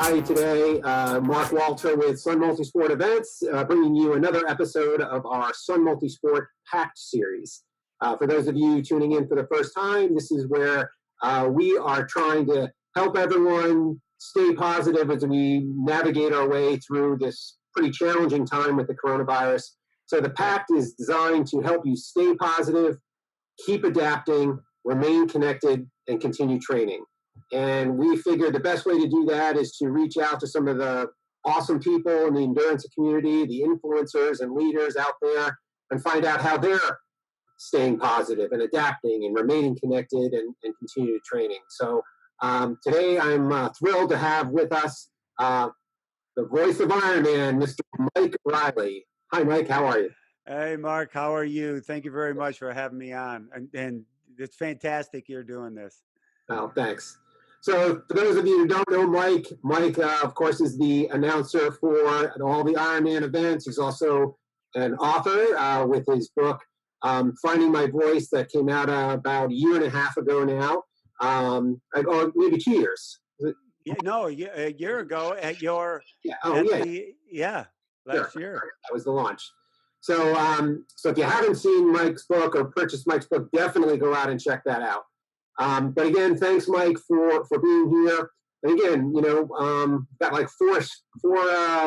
Hi today, Mark Walter with Sun Multisport Events, bringing you another episode of our Sun Multisport PACT series. For those of you tuning in for the first time, this is where we are trying to help everyone stay positive as we navigate our way through this pretty challenging time with the coronavirus. So the PACT is designed to help you stay positive, keep adapting, remain connected, and continue training. And we figured the best way to do that is to reach out to some of the awesome people in the endurance community, the influencers and leaders out there, and find out how they're staying positive and adapting and remaining connected and continue training. So today I'm thrilled to have with us the voice of Ironman, Mr. Mike Reilly. Hi, Mike. How are you? Hey, Mark. How are you? Thank you very much for having me on. And it's fantastic you're doing this. Oh, thanks. So for those of you who don't know Mike, of course, is the announcer for all the Ironman events. He's also an author with his book, Finding My Voice, that came out about a year and a half ago now, or maybe 2 years. No, a year ago at your last year. That was the launch. So if you haven't seen Mike's book or purchased Mike's book, definitely go out and check that out. But again, thanks, Mike, for being here. And again, got like four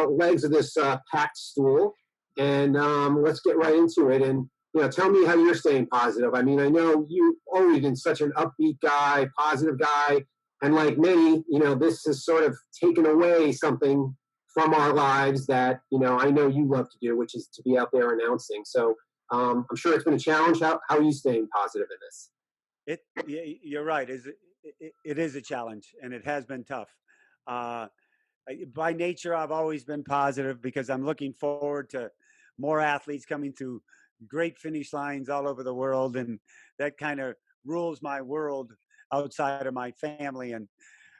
legs of this packed stool, and let's get right into it. And tell me how you're staying positive. I mean, I know you've always been such an upbeat guy, positive guy, and like many, this has sort of taken away something from our lives that I know you love to do, which is to be out there announcing. So I'm sure it's been a challenge. How are you staying positive in this? You're right. It is a challenge, and it has been tough. By nature, I've always been positive because I'm looking forward to more athletes coming to great finish lines all over the world, and that kind of rules my world outside of my family.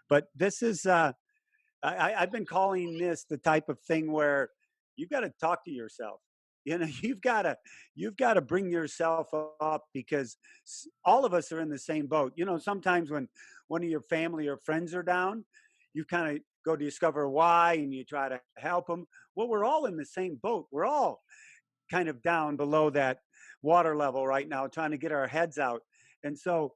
But this is I've been calling this the type of thing where you've got to talk to yourself. You've got to bring yourself up because all of us are in the same boat. Sometimes when one of your family or friends are down, you kind of go discover why and you try to help them. Well, we're all in the same boat. We're all kind of down below that water level right now, trying to get our heads out. And so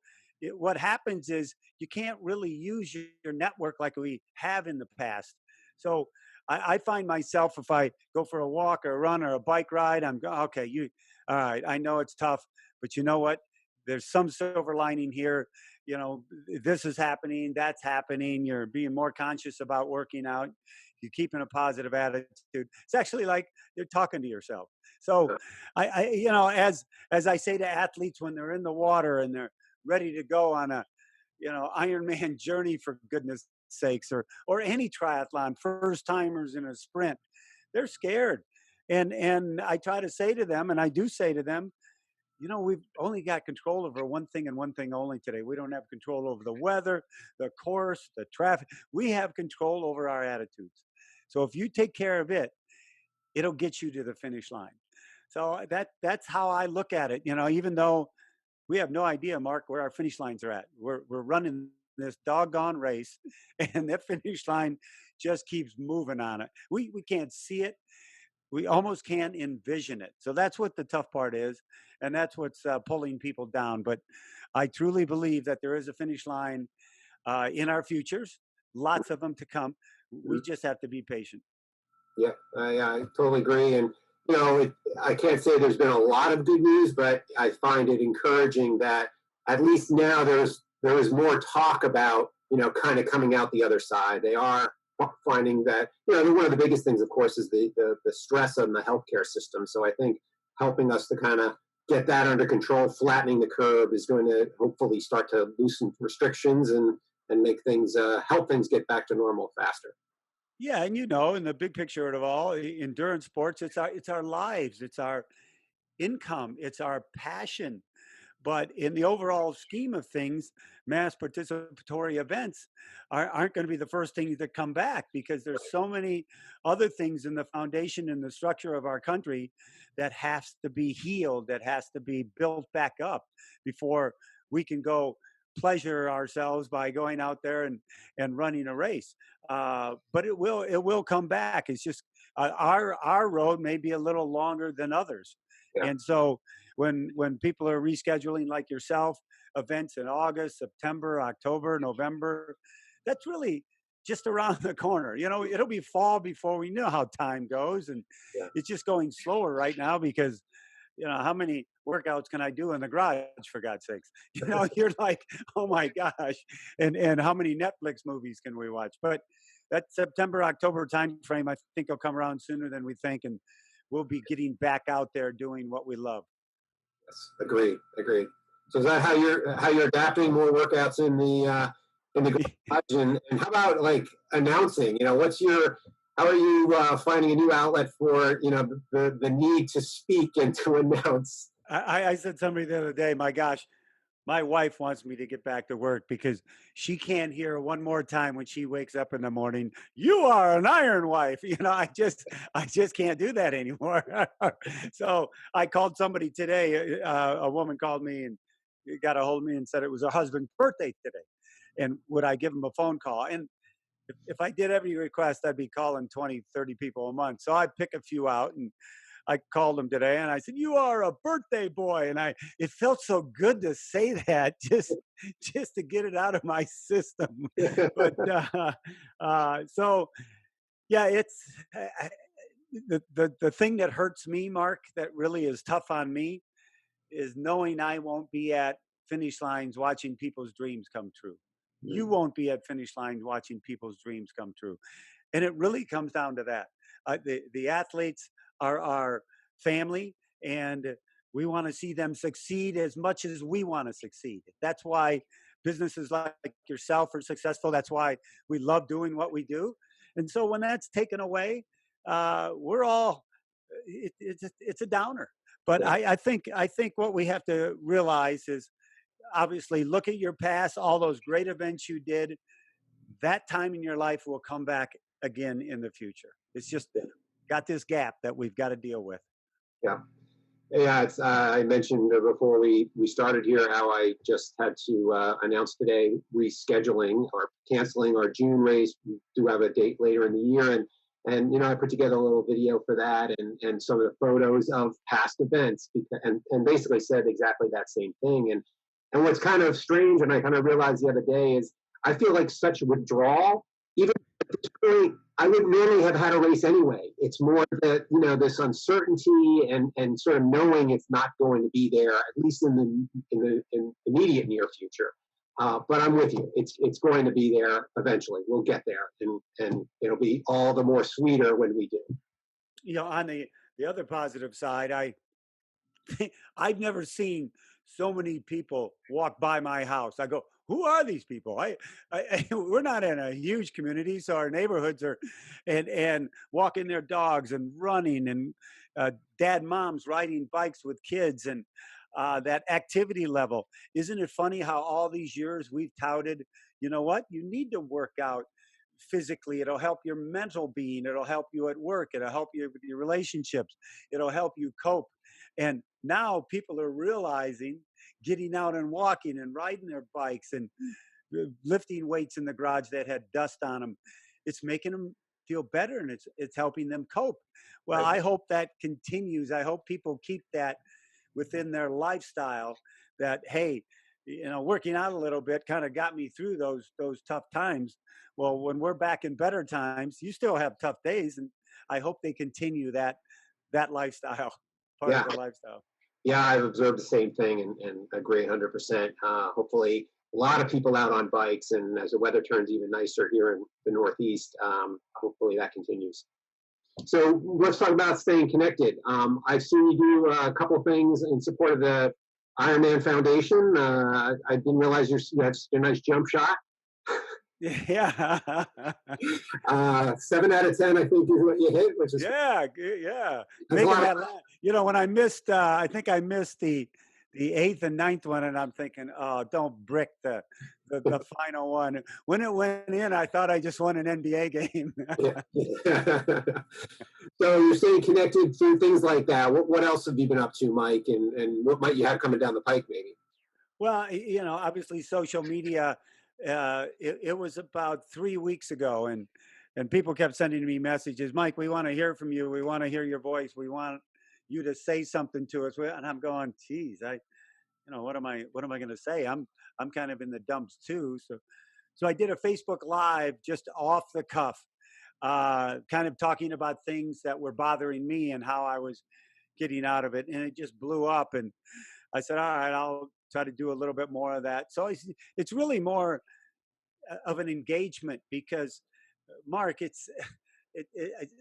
what happens is you can't really use your network like we have in the past. So I find myself, if I go for a walk or a run or a bike ride, I'm okay. All right. I know it's tough, but you know what? There's some silver lining here. This is happening. That's happening. You're being more conscious about working out. You're keeping a positive attitude. It's actually like you're talking to yourself. So as I say to athletes when they're in the water and they're ready to go on a Ironman journey, for goodness sakes, or any triathlon, first timers in a sprint, they're scared. And I try to say to them, and I do say to them, we've only got control over one thing and one thing only today. We don't have control over the weather, the course, the traffic. We have control over our attitudes. So if you take care of it, it'll get you to the finish line. So that's how I look at it. Even though we have no idea, Mark, where our finish lines are at. We're running this doggone race, and that finish line just keeps moving on it. We can't see it. We almost can't envision it. So that's what the tough part is, and that's what's pulling people down. But I truly believe that there is a finish line in our futures, lots of them to come. We just have to be patient. Yeah, I totally agree. And I can't say there's been a lot of good news, but I find it encouraging that at least now there is more talk about kind of coming out the other side. They are finding that one of the biggest things, of course, is the stress on the healthcare system. So I think helping us to kind of get that under control, flattening the curve, is going to hopefully start to loosen restrictions and make things help things get back to normal faster. Yeah, and in the big picture of all, endurance sports, it's our lives, it's our income, it's our passion. But in the overall scheme of things, mass participatory events aren't going to be the first things that come back because there's so many other things in the foundation and the structure of our country that has to be healed, that has to be built back up before we can go pleasure ourselves by going out there and running a race. But it will come back. It's just our road may be a little longer than others, Yeah. and so when people are rescheduling like yourself events in August, September, October, November, that's really just around the corner. It'll be fall before we know how time goes, and Yeah. it's just going slower right now because how many workouts can I do in the garage, for God's sakes? You're like, oh my gosh. And how many Netflix movies can we watch? But that September, October time frame, I think will come around sooner than we think. And we'll be getting back out there doing what we love. Yes, agreed. So is that how you're adapting more workouts in the garage? And how about like announcing? How are you finding a new outlet for the need to speak and to announce? I said to somebody the other day, my gosh, my wife wants me to get back to work because she can't hear one more time when she wakes up in the morning, "You are an iron wife." I just can't do that anymore. So I called somebody today. A woman called me and got a hold of me and said it was her husband's birthday today, and would I give him a phone call? And if I did every request, I'd be calling 20, 30 people a month. So I pick a few out, and I called him today and I said, "You are a birthday boy." And it felt so good to say that, just to get it out of my system. But so yeah, it's the thing that hurts me, Mark, that really is tough on me is knowing I won't be at finish lines watching people's dreams come true. You Mm. won't be at finish lines watching people's dreams come true. And it really comes down to that. The athletes are our family, and we want to see them succeed as much as we want to succeed. That's why businesses like yourself are successful. That's why we love doing what we do. And so when that's taken away, we're all it's a downer. But Yeah. I think what we have to realize is obviously look at your past, all those great events you did. That time in your life will come back again in the future. It's just Yeah. got this gap that we've got to deal with. Yeah. Yeah, I mentioned before we started here how I just had to announce today rescheduling or canceling our June race. We do have a date later in the year, and I put together a little video for that and some of the photos of past events and basically said exactly that same thing. And what's kind of strange, and I kind of realized the other day, is I feel like such withdrawal. Even at this point, I wouldn't really have had a race anyway. It's more that this uncertainty and sort of knowing it's not going to be there, at least in the immediate near future. But I'm with you. It's going to be there eventually. We'll get there, and it'll be all the more sweeter when we do. On the other positive side, I've never seen so many people walk by my house. I go, who are these people? We're not in a huge community, so our neighborhoods are, and walking their dogs and running, and dad, moms riding bikes with kids, and that activity level. Isn't it funny how all these years we've touted, you know what? You need to work out physically. It'll help your mental being. It'll help you at work. It'll help you with your relationships. It'll help you cope. And now people are realizing getting out and walking and riding their bikes and lifting weights in the garage that had dust on them. It's making them feel better, and it's helping them cope. Well, Right. I hope that continues. I hope people keep that within their lifestyle, that hey, working out a little bit kind of got me through those tough times. Well, when we're back in better times, you still have tough days, and I hope they continue that lifestyle, part Yeah. of the lifestyle. Yeah, I've observed the same thing and agree 100%. Hopefully, a lot of people out on bikes, and as the weather turns even nicer here in the Northeast, hopefully that continues. So let's talk about staying connected. I've seen you do a couple things in support of the Ironman Foundation. I didn't realize you have a nice jump shot. Yeah. 7 out of 10, I think, is what you hit, which is Yeah, that's a making lot that when I missed, I think I missed the eighth and ninth one, and I'm thinking, oh, don't brick the final one. When it went in, I thought I just won an NBA game. yeah. So you're staying connected through things like that. What else have you been up to, Mike? And what might you have coming down the pike, maybe? Well, obviously social media, it was about 3 weeks ago, and people kept sending me messages. Mike, we want to hear from you. We want to hear your voice. We want you to say something to us. And I'm going, geez, what am I going to say? I'm kind of in the dumps too. So I did a Facebook Live just off the cuff, kind of talking about things that were bothering me and how I was getting out of it, and it just blew up. And I said, all right, I'll try to do a little bit more of that. So it's really more of an engagement because, Mark,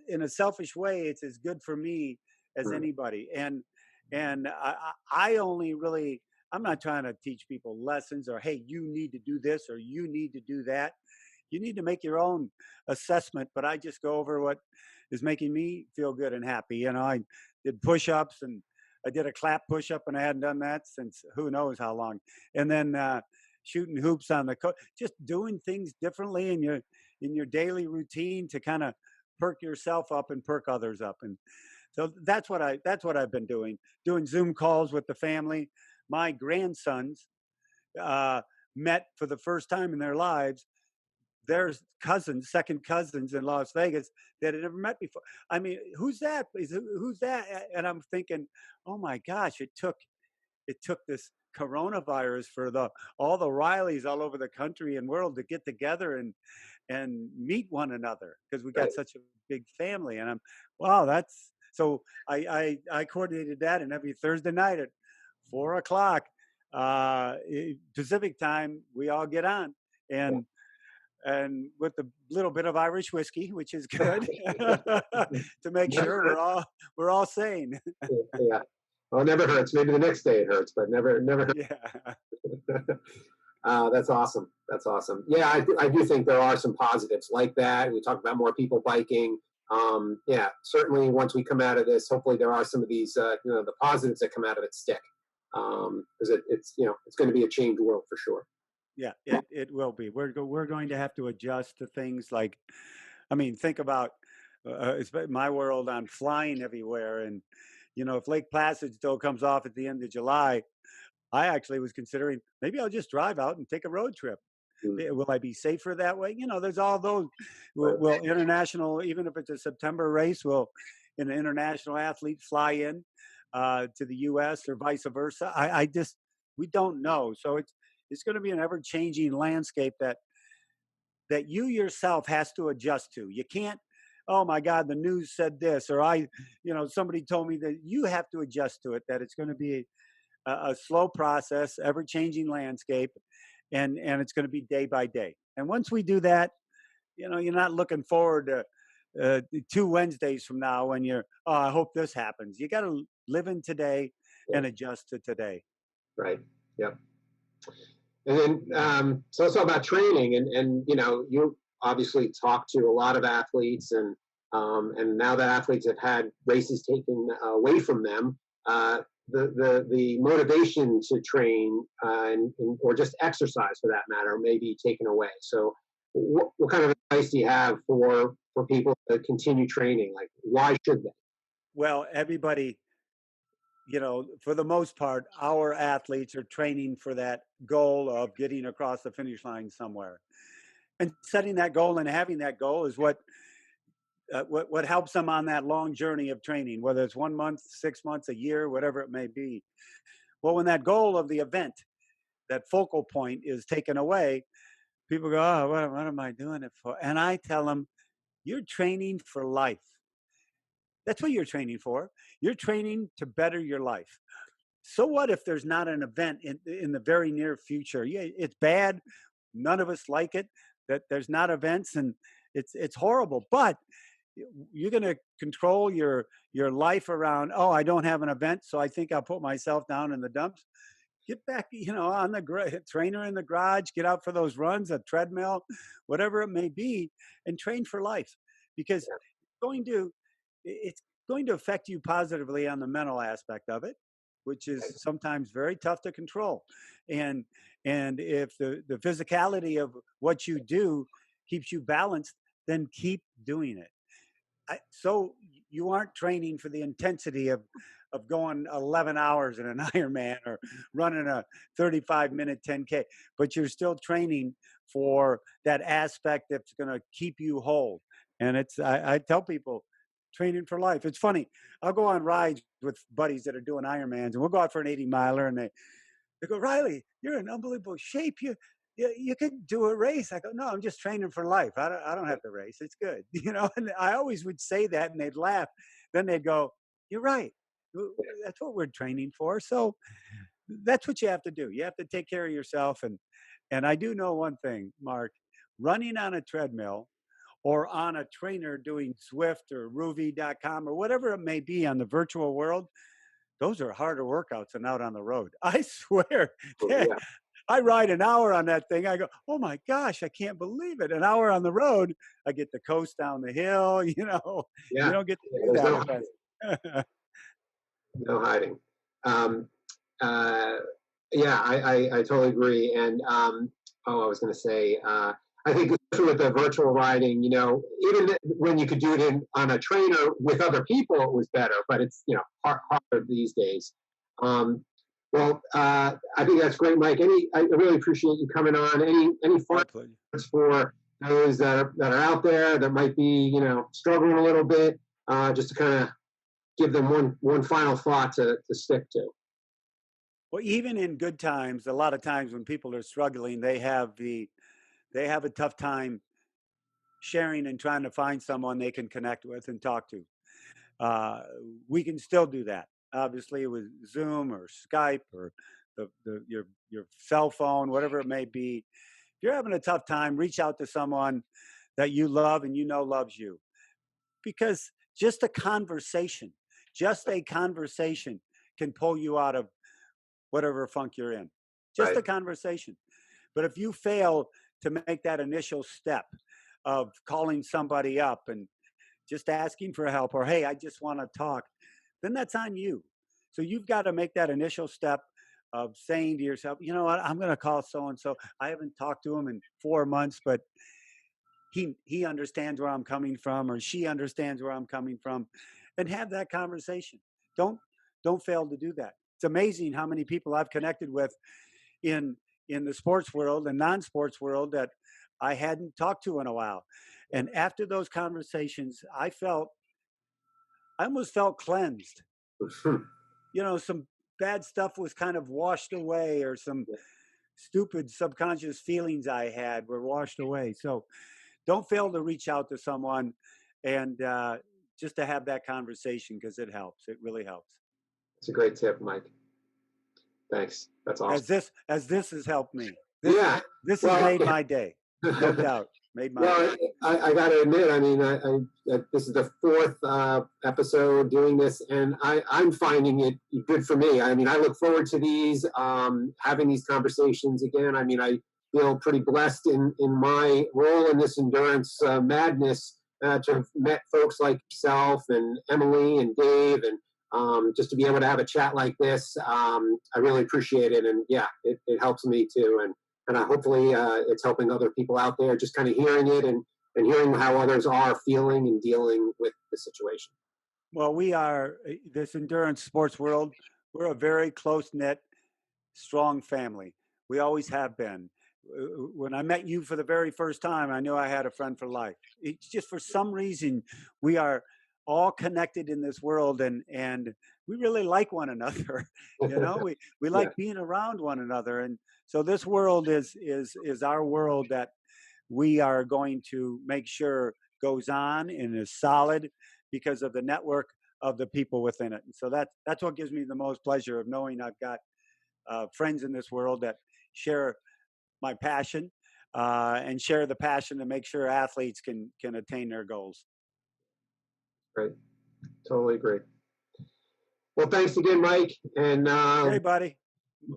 in a selfish way, it's as good for me as Mm. anybody. And I only really, I'm not trying to teach people lessons or, hey, you need to do this or you need to do that. You need to make your own assessment, but I just go over what is making me feel good and happy. I did push-ups, and I did a clap push-up, and I hadn't done that since who knows how long. And then shooting hoops on the just doing things differently in your daily routine to kind of perk yourself up and perk others up. And so that's what I've been doing Zoom calls with the family. My grandsons uh, met for the first time in their lives. There's cousins, second cousins in Las Vegas that had never met before. I mean, who's that? Who's that? And I'm thinking, oh my gosh, it took this coronavirus for the all the Rileys all over the country and world to get together and meet one another because we got Right. such a big family. And I'm, wow, that's so I coordinated that, and every Thursday night at 4 o'clock Pacific time, we all get on. Yeah. And with a little bit of Irish whiskey, which is good, to make Never sure hurts. we're all sane. Yeah. Well, it never hurts. Maybe the next day it hurts, but never Yeah. hurts. That's awesome. That's awesome. Yeah, I do think there are some positives like that. We talk about more people biking. Yeah, certainly once we come out of this, hopefully there are some of these, the positives that come out of it stick. Because it's going to be a changed world for sure. Yeah, it will be. We're going to have to adjust to things like, I mean, think about my world on flying everywhere, and if Lake Placid still comes off at the end of July, I actually was considering maybe I'll just drive out and take a road trip. Mm. Will I be safer that way? There's all those. Will, Right. will international, even if it's a September race, will an international athlete fly in to the U.S. or vice versa? I just we don't know. So it's going to be an ever changing landscape that you yourself has to adjust to. You can't. Oh my God, the news said this, or somebody told me that. You have to adjust to it. That it's going to be a slow process, ever changing landscape, and it's going to be day by day. And once we do that, you're not looking forward to 2 Wednesdays from now when oh, I hope this happens. You got to live in today Yeah. and adjust to today. Right. Yep. And then, so let's talk about training. And you obviously talk to a lot of athletes, and now that athletes have had races taken away from them, the motivation to train or just exercise for that matter may be taken away. So, what kind of advice do you have for people to continue training? Like, why should they? Well, everybody, for the most part, our athletes are training for that goal of getting across the finish line somewhere. And setting that goal and having that goal is what helps them on that long journey of training, whether it's 1 month, 6 months, a year, whatever it may be. Well, when that goal of the event, that focal point, is taken away, people go, "Oh, what am I doing it for?" And I tell them, "You're training for life. That's what you're training for. You're training to better your life. So what if there's not an event in the very near future? Yeah, it's bad. None of us like it that there's not events, and it's horrible. But you're going to control your life around, oh, I don't have an event, so I think I'll put myself down in the dumps. Get back, on the trainer in the garage, get out for those runs, a treadmill, whatever it may be, and train for life, because going to it's going to affect you positively on the mental aspect of it, which is sometimes very tough to control. And if the physicality of what you do keeps you balanced, then keep doing it. So you aren't training for the intensity of of going 11 hours in an Ironman or running a 35-minute 10K, but you're still training for that aspect that's going to keep you whole. And I tell people, training for life. It's funny. I'll go on rides with buddies that are doing Ironmans, and we'll go out for an 80-miler, and they go, Reilly, you're in unbelievable shape. You could do a race. I go, no, I'm just training for life. I don't have to race. It's good. And I always would say that, and they'd laugh. Then they'd go, you're right. That's what we're training for. So that's what you have to do. You have to take care of yourself. And I do know one thing, Mark, running on a treadmill or on a trainer doing Zwift or Rouvy.com or whatever it may be on the virtual world, those are harder workouts than out on the road. I swear. Yeah. I ride an hour on that thing. I go, oh my gosh, I can't believe it. An hour on the road, I get to coast down the hill. You don't get to do that. No hiding. I totally agree. And I was going to say, I think especially with the virtual riding, even when you could do it on a trainer with other people, it was better. But it's harder these days. I think that's great, Mike. I really appreciate you coming on. Any final words for those that are out there that might be struggling a little bit, just to kind of give them one final thought to stick to. Well, even in good times, a lot of times when people are struggling, they have a tough time sharing and trying to find someone they can connect with and talk to. We can still do that, obviously, with Zoom or Skype or your cell phone, whatever it may be. If you're having a tough time, reach out to someone that you love and loves you, because just a conversation can pull you out of whatever funk you're in. Just a conversation. But if you fail to make that initial step of calling somebody up and just asking for help, or, hey, I just want to talk, then that's on you. So you've got to make that initial step of saying to yourself, you know what, I'm going to call so-and-so. I haven't talked to him in 4 months, but he understands where I'm coming from, or she understands where I'm coming from, and have that conversation. Don't fail to do that. It's amazing how many people I've connected with in the sports world and non-sports world that I hadn't talked to in a while. And after those conversations, I almost felt cleansed. Some bad stuff was kind of washed away, or some stupid subconscious feelings I had were washed away. So don't fail to reach out to someone and just to have that conversation, because it helps. It really helps. It's a great tip, Mike. Thanks. That's awesome. As this has helped me. This has made my day. No doubt. Made my day. I got to admit, I mean, this is the 4th episode doing this, and I'm finding it good for me. I mean, I look forward to these, having these conversations again. I mean, I feel pretty blessed in my role in this endurance madness to have met folks like yourself and Emily and Dave, and just to be able to have a chat like this. I really appreciate it. And it helps me too. And hopefully it's helping other people out there, just kind of hearing it and hearing how others are feeling and dealing with the situation. Well, we are, this endurance sports world, we're a very close-knit, strong family. We always have been. When I met you for the very first time, I knew I had a friend for life. It's just, for some reason, we are all connected in this world, and we really like one another. We like being around one another. And so this world is our world that we are going to make sure goes on and is solid because of the network of the people within it. And so that's what gives me the most pleasure, of knowing I've got friends in this world that share my passion and share the passion to make sure athletes can attain their goals. Great. Totally agree. Well, thanks again, Mike. And hey, buddy.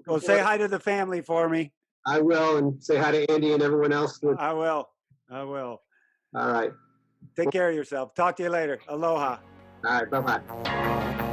Well, say hi to the family for me. I will, and say hi to Andy and everyone else. I will. All right. Take care of yourself. Talk to you later. Aloha. All right. Bye-bye.